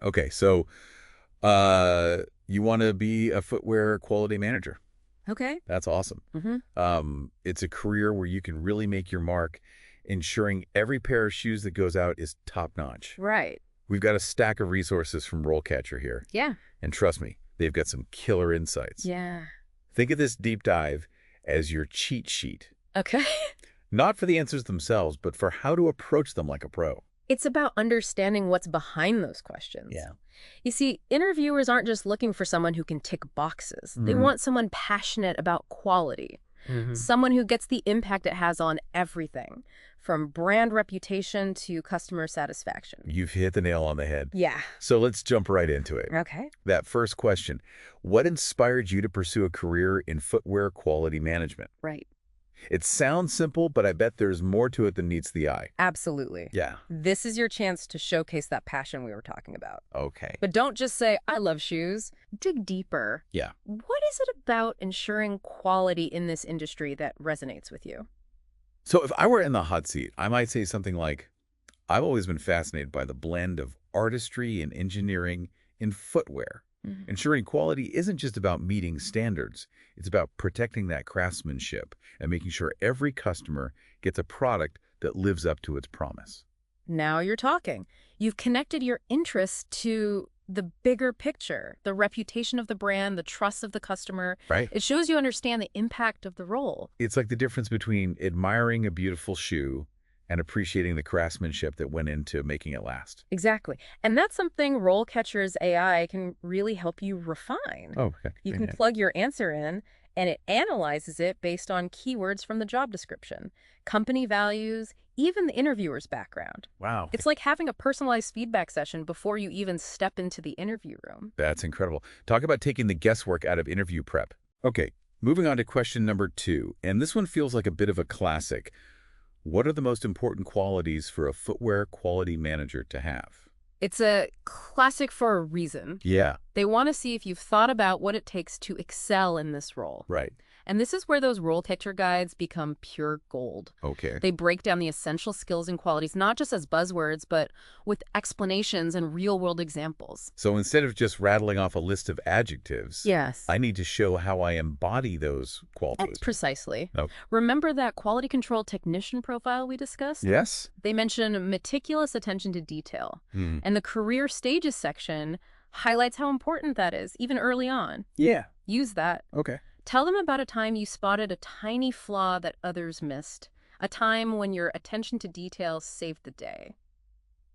Okay, so you want to be a footwear quality manager. Okay. That's awesome. Mm-hmm. It's a career where you can really make your mark, ensuring every pair of shoes that goes out is top-notch. Right. We've got a stack of resources from RoleCatcher here, Yeah. and trust me, they've got some killer insights. Yeah. Think of this deep dive as your cheat sheet, Okay. not for the answers themselves, but for how to approach them like a pro. It's about understanding what's behind those questions. Yeah. You see, interviewers aren't just looking for someone who can tick boxes. They want someone passionate about quality, someone who gets the impact it has on everything, from brand reputation to customer satisfaction. You've hit the nail on the head. Yeah. So let's jump right into it. Okay. That first question, what inspired you to pursue a career in footwear quality management? Right. It sounds simple, but I bet there's more to it than meets the eye. Absolutely. Yeah. This is your chance to showcase that passion we were talking about. Okay. But don't just say, I love shoes. Dig deeper. Yeah. What is it about ensuring quality in this industry that resonates with you? So if I were in the hot seat, I might say something like, I've always been fascinated by the blend of artistry and engineering in footwear. Ensuring quality isn't just about meeting standards. It's about protecting that craftsmanship and making sure every customer gets a product that lives up to its promise. Now you're talking. You've connected your interests to the bigger picture, the reputation of the brand, the trust of the customer. Right? It shows you understand the impact of the role. It's like the difference between admiring a beautiful shoe and appreciating the craftsmanship that went into making it last. Exactly. And that's something RoleCatcher's AI can really help you refine. Oh, okay. You can plug your answer in, and it analyzes it based on keywords from the job description, company values, even the interviewer's background. Wow. It's like having a personalized feedback session before you even step into the interview room. That's incredible. Talk about taking the guesswork out of interview prep. Okay, moving on to question number 2, and this one feels like a bit of a classic. What are the most important qualities for a footwear quality manager to have? It's a classic for a reason. Yeah. They want to see if you've thought about what it takes to excel in this role. Right. And this is where those RoleCatcher guides become pure gold. Okay. They break down the essential skills and qualities, not just as buzzwords, but with explanations and real-world examples. So instead of just rattling off a list of adjectives, Yes. I need to show how I embody those qualities. Precisely. Oh. Remember that quality control technician profile we discussed? Yes. They mention meticulous attention to detail. Hmm. And the career stages section highlights how important that is, even early on. Yeah. Use that. Okay. Tell them about a time you spotted a tiny flaw that others missed, a time when your attention to detail saved the day.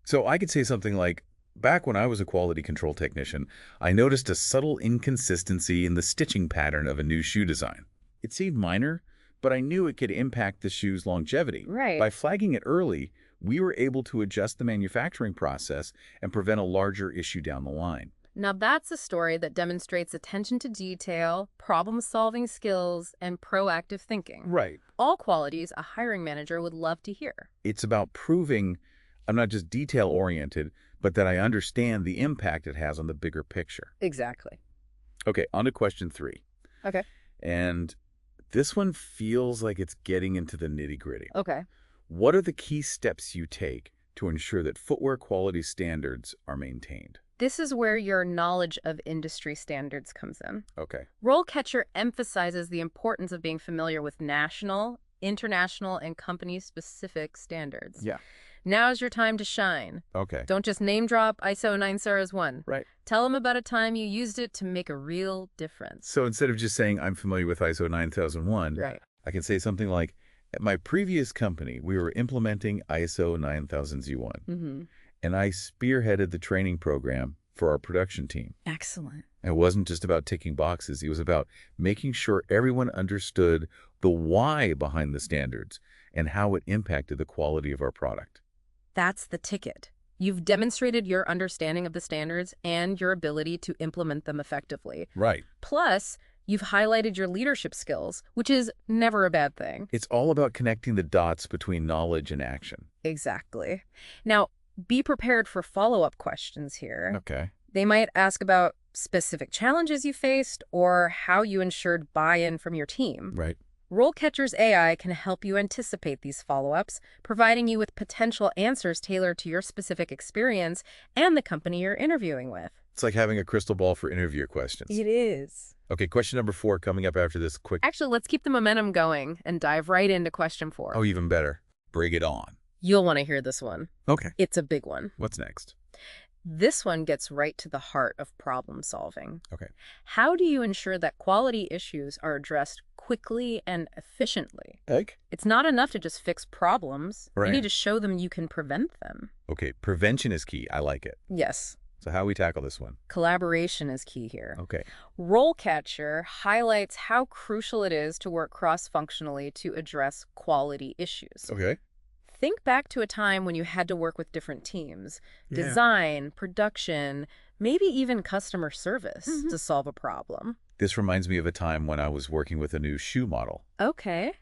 So I could say something like, back when I was a quality control technician, I noticed a subtle inconsistency in the stitching pattern of a new shoe design. It seemed minor, but I knew it could impact the shoe's longevity. Right. By flagging it early, we were able to adjust the manufacturing process and prevent a larger issue down the line. Now that's a story that demonstrates attention to detail, problem-solving skills, and proactive thinking. Right. All qualities a hiring manager would love to hear. It's about proving I'm not just detail-oriented, but that I understand the impact it has on the bigger picture. Exactly. Okay, on to question 3. Okay. And this one feels like it's getting into the nitty-gritty. Okay. What are the key steps you take to ensure that footwear quality standards are maintained? This is where your knowledge of industry standards comes in. Okay. RoleCatcher emphasizes the importance of being familiar with national, international, and company-specific standards. Yeah. Now's your time to shine. Okay. Don't just name drop ISO 9 SARAS 1. Right. Tell them about a time you used it to make a real difference. So instead of just saying I'm familiar with ISO 9001, Right. I can say something like, at my previous company, we were implementing ISO 9001, and I spearheaded the training program for our production team. Excellent. It wasn't just about ticking boxes. It was about making sure everyone understood the why behind the standards and how it impacted the quality of our product. That's the ticket. You've demonstrated your understanding of the standards and your ability to implement them effectively. Right. Plus, you've highlighted your leadership skills, which is never a bad thing. It's all about connecting the dots between knowledge and action. Exactly. Now, be prepared for follow-up questions here. Okay. They might ask about specific challenges you faced or how you ensured buy-in from your team. Right. RoleCatcher's AI can help you anticipate these follow-ups, providing you with potential answers tailored to your specific experience and the company you're interviewing with. It's like having a crystal ball for interview questions. It is. Okay, question number 4 coming up after this quick... Actually, let's keep the momentum going and dive right into question 4. Oh, even better. Bring it on. You'll want to hear this one. Okay. It's a big one. What's next? This one gets right to the heart of problem solving. Okay. How do you ensure that quality issues are addressed quickly and efficiently? It's not enough to just fix problems. Right. You need to show them you can prevent them. Okay, prevention is key. I like it. Yes. So how we tackle this one? Collaboration is key here. Okay. RoleCatcher highlights how crucial it is to work cross-functionally to address quality issues. Okay. Think back to a time when you had to work with different teams, Yeah. design, production, maybe even customer service to solve a problem. This reminds me of a time when I was working with a new shoe model, Okay.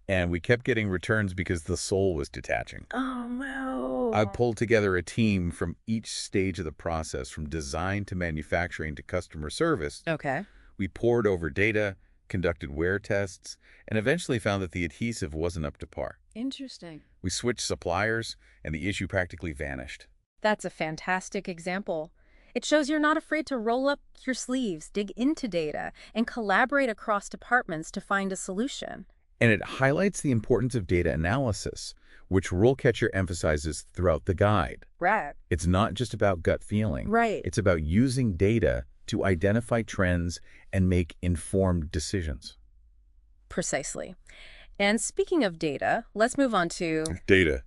and we kept getting returns because the sole was detaching. Oh, no. I pulled together a team from each stage of the process, from design to manufacturing to customer service. Okay. We pored over data, conducted wear tests, and eventually found that the adhesive wasn't up to par. Interesting. We switched suppliers, and the issue practically vanished. That's a fantastic example. It shows you're not afraid to roll up your sleeves, dig into data, and collaborate across departments to find a solution. And it highlights the importance of data analysis, which RoleCatcher emphasizes throughout the guide. Right. It's not just about gut feeling. Right. It's about using data to identify trends and make informed decisions. Precisely. And speaking of data, let's move on to... Data.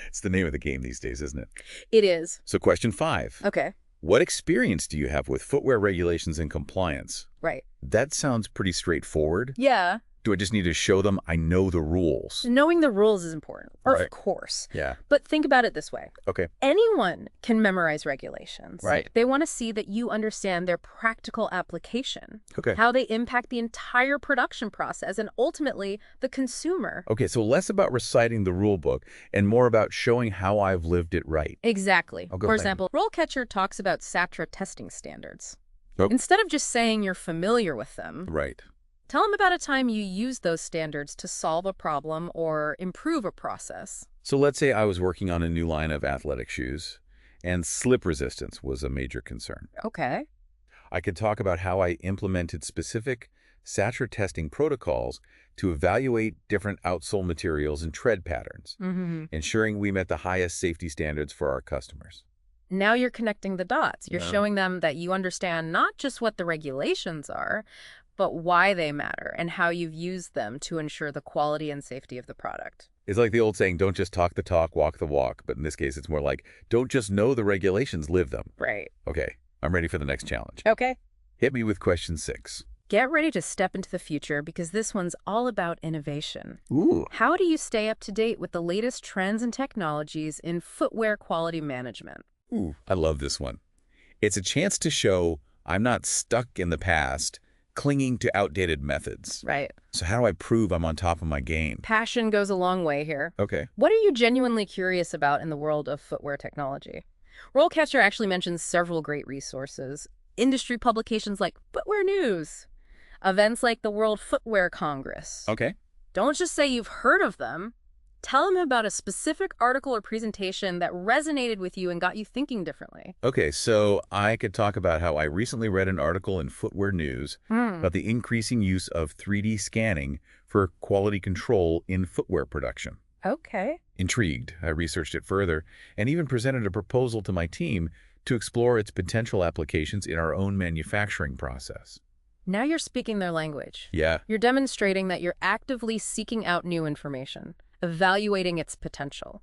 It's the name of the game these days, isn't it? It is. So question 5. Okay. What experience do you have with footwear regulations and compliance? Right. That sounds pretty straightforward. Yeah. Do I just need to show them I know the rules? Knowing the rules is important. Right. Of course. Yeah. But think about it this way. Okay. Anyone can memorize regulations. Right. They want to see that you understand their practical application, Okay. how they impact the entire production process, and ultimately the consumer. Okay, so less about reciting the rule book and more about showing how I've lived it right. Exactly. I'll go For ahead. example, RoleCatcher talks about SATRA testing standards. Oh. Instead of just saying you're familiar with them, Right. tell them about a time you used those standards to solve a problem or improve a process. So let's say I was working on a new line of athletic shoes, and slip resistance was a major concern. Okay. I could talk about how I implemented specific SATRA testing protocols to evaluate different outsole materials and tread patterns, ensuring we met the highest safety standards for our customers. Now you're connecting the dots. You're Yeah. showing them that you understand not just what the regulations are, but why they matter and how you've used them to ensure the quality and safety of the product. It's like the old saying, don't just talk the talk, walk the walk. But in this case, it's more like, don't just know the regulations, live them. Right. Okay, I'm ready for the next challenge. Okay. Hit me with question 6. Get ready to step into the future because this one's all about innovation. Ooh. How do you stay up to date with the latest trends and technologies in footwear quality management? Ooh, I love this one. It's a chance to show I'm not stuck in the past, clinging to outdated methods. Right. So how do I prove I'm on top of my game? Passion goes a long way here. Okay. What are you genuinely curious about in the world of footwear technology? RoleCatcher actually mentions several great resources. Industry publications like Footwear News, events like the World Footwear Congress. Okay. Don't just say you've heard of them. Tell them about a specific article or presentation that resonated with you and got you thinking differently. Okay, so I could talk about how I recently read an article in Footwear News about the increasing use of 3D scanning for quality control in footwear production. Okay. Intrigued, I researched it further and even presented a proposal to my team to explore its potential applications in our own manufacturing process. Now you're speaking their language. Yeah. You're demonstrating that you're actively seeking out new information, evaluating its potential,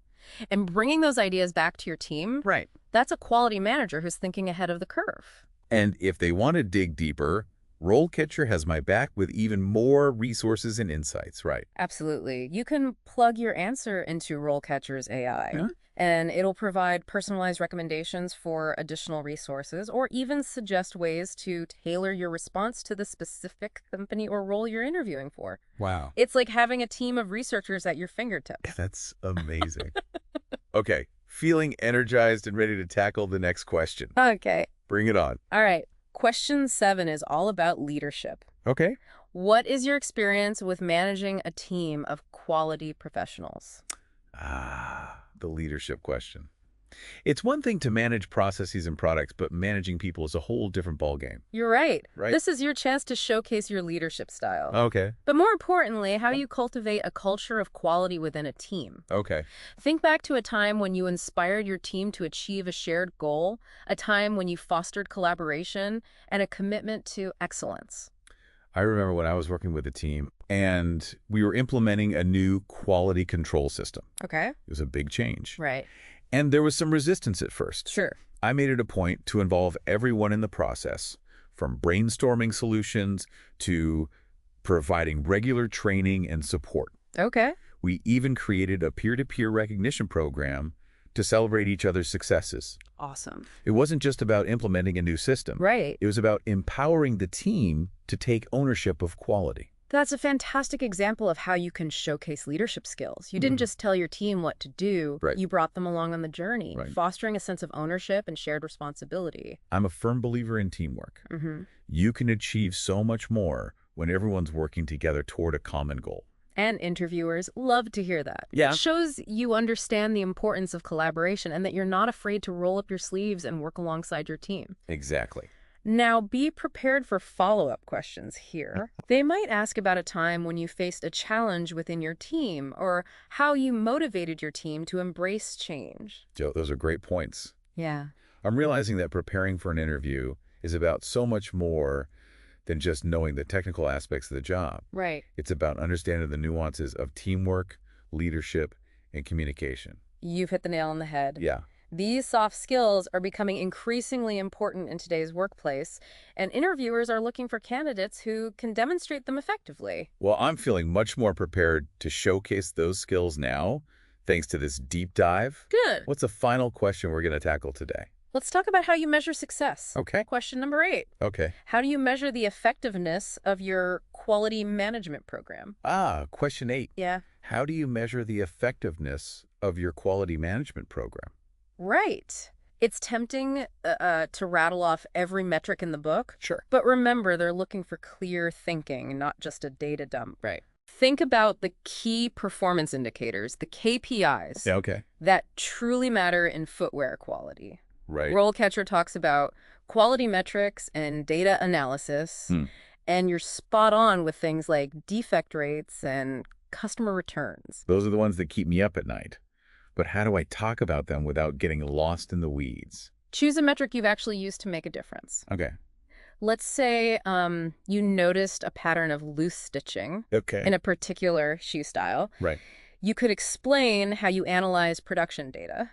and bringing those ideas back to your team. Right. That's a quality manager who's thinking ahead of the curve. And if they want to dig deeper, RoleCatcher has my back with even more resources and insights, right? Absolutely. You can plug your answer into RoleCatcher's AI, and it'll provide personalized recommendations for additional resources or even suggest ways to tailor your response to the specific company or role you're interviewing for. Wow. It's like having a team of researchers at your fingertips. That's amazing. Okay, feeling energized and ready to tackle the next question. Okay. Bring it on. All right. Question 7 is all about leadership. Okay. What is your experience with managing a team of quality professionals? The leadership question. It's one thing to manage processes and products, but managing people is a whole different ballgame, You're right. right? This is your chance to showcase your leadership style. Okay. But more importantly, how you cultivate a culture of quality within a team. Okay. Think back to a time when you inspired your team to achieve a shared goal, a time when you fostered collaboration, and a commitment to excellence. I remember when I was working with a team and we were implementing a new quality control system. Okay. It was a big change. Right. And there was some resistance at first. Sure. I made it a point to involve everyone in the process, from brainstorming solutions to providing regular training and support. Okay. We even created a peer-to-peer recognition program to celebrate each other's successes. Awesome. It wasn't just about implementing a new system. Right. It was about empowering the team to take ownership of quality. That's a fantastic example of how you can showcase leadership skills. You didn't just tell your team what to do. Right. You brought them along on the journey, Right. fostering a sense of ownership and shared responsibility. I'm a firm believer in teamwork. Mm-hmm. You can achieve so much more when everyone's working together toward a common goal. And interviewers love to hear that. Yeah. It shows you understand the importance of collaboration and that you're not afraid to roll up your sleeves and work alongside your team. Exactly. Now, be prepared for follow-up questions here. They might ask about a time when you faced a challenge within your team or how you motivated your team to embrace change. Joe, those are great points. Yeah. I'm realizing that preparing for an interview is about so much more than just knowing the technical aspects of the job. Right. It's about understanding the nuances of teamwork, leadership, and communication. You've hit the nail on the head. Yeah. These soft skills are becoming increasingly important in today's workplace, and interviewers are looking for candidates who can demonstrate them effectively. Well, I'm feeling much more prepared to showcase those skills now, thanks to this deep dive. Good. What's the final question we're going to tackle today? Let's talk about how you measure success. Okay. Question number 8. Okay. How do you measure the effectiveness of your quality management program? Question 8. Yeah. How do you measure the effectiveness of your quality management program? Right. It's tempting to rattle off every metric in the book. Sure. But remember, they're looking for clear thinking, not just a data dump. Right. Think about the key performance indicators, the KPIs, Yeah, okay. that truly matter in footwear quality. Right. RoleCatcher talks about quality metrics and data analysis, and you're spot on with things like defect rates and customer returns. Those are the ones that keep me up at night. But how do I talk about them without getting lost in the weeds? Choose a metric you've actually used to make a difference. Okay. Let's say you noticed a pattern of loose stitching Okay. in a particular shoe style. Right. You could explain how you analyze production data,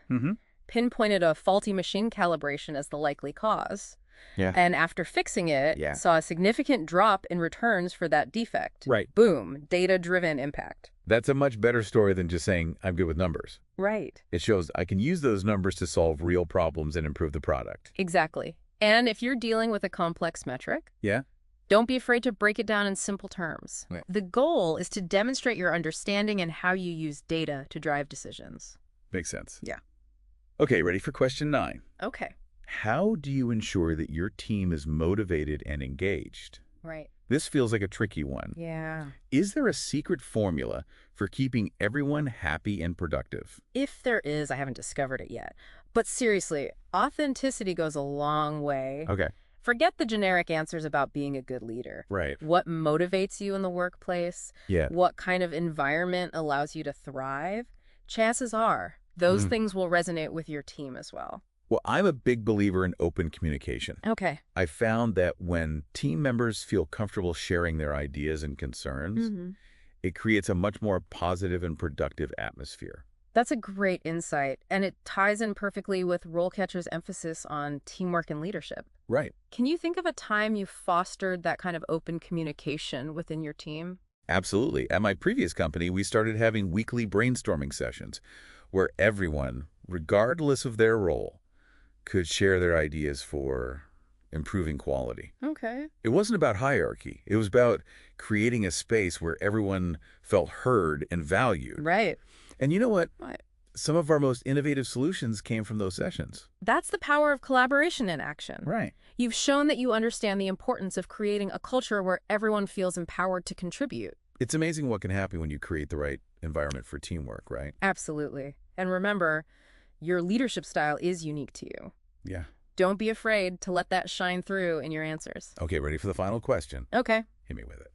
pinpointed a faulty machine calibration as the likely cause, Yeah. and after fixing it, saw a significant drop in returns for that defect. Right. Boom, data-driven impact. That's a much better story than just saying, I'm good with numbers. Right. It shows I can use those numbers to solve real problems and improve the product. Exactly. And if you're dealing with a complex metric, Yeah? don't be afraid to break it down in simple terms. Right. The goal is to demonstrate your understanding and how you use data to drive decisions. Makes sense. Yeah. Okay, ready for question 9. Okay. How do you ensure that your team is motivated and engaged? Right. This feels like a tricky one. Yeah. Is there a secret formula for keeping everyone happy and productive? If there is, I haven't discovered it yet. But seriously, authenticity goes a long way. Okay. Forget the generic answers about being a good leader. Right. What motivates you in the workplace? Yeah. What kind of environment allows you to thrive? Chances are those things will resonate with your team as well. Well, I'm a big believer in open communication. Okay. I found that when team members feel comfortable sharing their ideas and concerns, it creates a much more positive and productive atmosphere. That's a great insight, and it ties in perfectly with RoleCatcher's emphasis on teamwork and leadership. Right. Can you think of a time you fostered that kind of open communication within your team? Absolutely. At my previous company, we started having weekly brainstorming sessions where everyone, regardless of their role, could share their ideas for improving quality. Okay. It wasn't about hierarchy. It was about creating a space where everyone felt heard and valued. Right. And you know what? What? some of our most innovative solutions came from those sessions. That's the power of collaboration in action. Right. You've shown that you understand the importance of creating a culture where everyone feels empowered to contribute. It's amazing what can happen when you create the right environment for teamwork, right? Absolutely. And remember, your leadership style is unique to you. Yeah. Don't be afraid to let that shine through in your answers. Okay, ready for the final question? Okay. Hit me with it.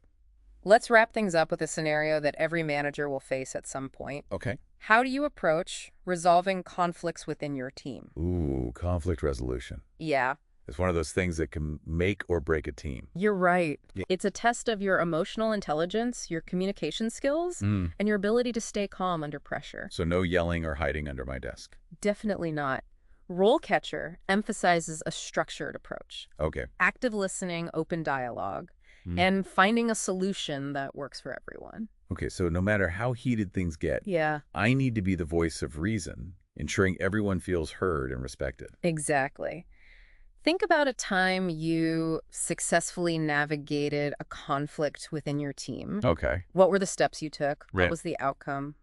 Let's wrap things up with a scenario that every manager will face at some point. Okay. How do you approach resolving conflicts within your team? Ooh, conflict resolution. Yeah, It's one of those things that can make or break a team. you're right. Yeah. It's a test of your emotional intelligence, your communication skills, and your ability to stay calm under pressure. So no yelling or hiding under my desk. Definitely not. RoleCatcher emphasizes a structured approach, Okay. active listening, open dialogue, and finding a solution that works for everyone. Okay, so no matter how heated things get, Yeah, I need to be the voice of reason, ensuring everyone feels heard and respected. exactly. Think about a time you successfully navigated a conflict within your team. Okay. What were the steps you took? Right. What was the outcome?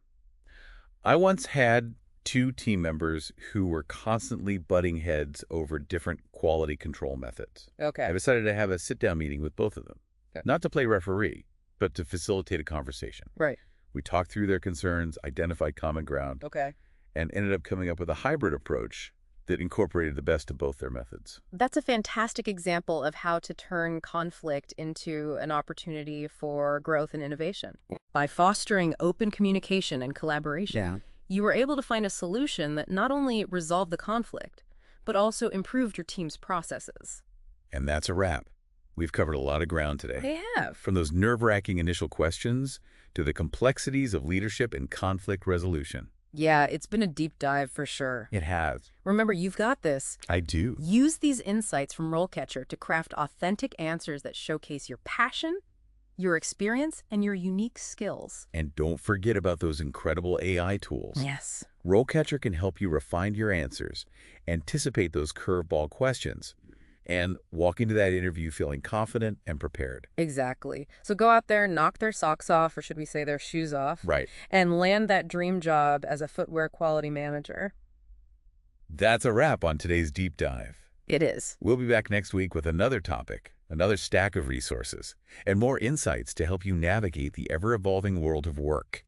I once had two team members who were constantly butting heads over different quality control methods. I Okay. decided to have a sit-down meeting with both of them, Okay. not to play referee, but to facilitate a conversation. Right. We talked through their concerns, identified common ground, Okay. and ended up coming up with a hybrid approach that incorporated the best of both their methods. That's a fantastic example of how to turn conflict into an opportunity for growth and innovation. By fostering open communication and collaboration, you were able to find a solution that not only resolved the conflict, but also improved your team's processes. And that's a wrap. We've covered a lot of ground today. They have. From those nerve-wracking initial questions to the complexities of leadership and conflict resolution. Yeah, it's been a deep dive for sure. It has. Remember, you've got this. I do. Use these insights from RoleCatcher to craft authentic answers that showcase your passion, your experience, and your unique skills. And don't forget about those incredible AI tools. Yes. RoleCatcher can help you refine your answers, anticipate those curveball questions, and walk into that interview feeling confident and prepared. Exactly. So go out there, knock their socks off, or should we say their shoes off, Right. and land that dream job as a footwear quality manager. That's a wrap on today's deep dive. It is. We'll be back next week with another topic, another stack of resources, and more insights to help you navigate the ever-evolving world of work.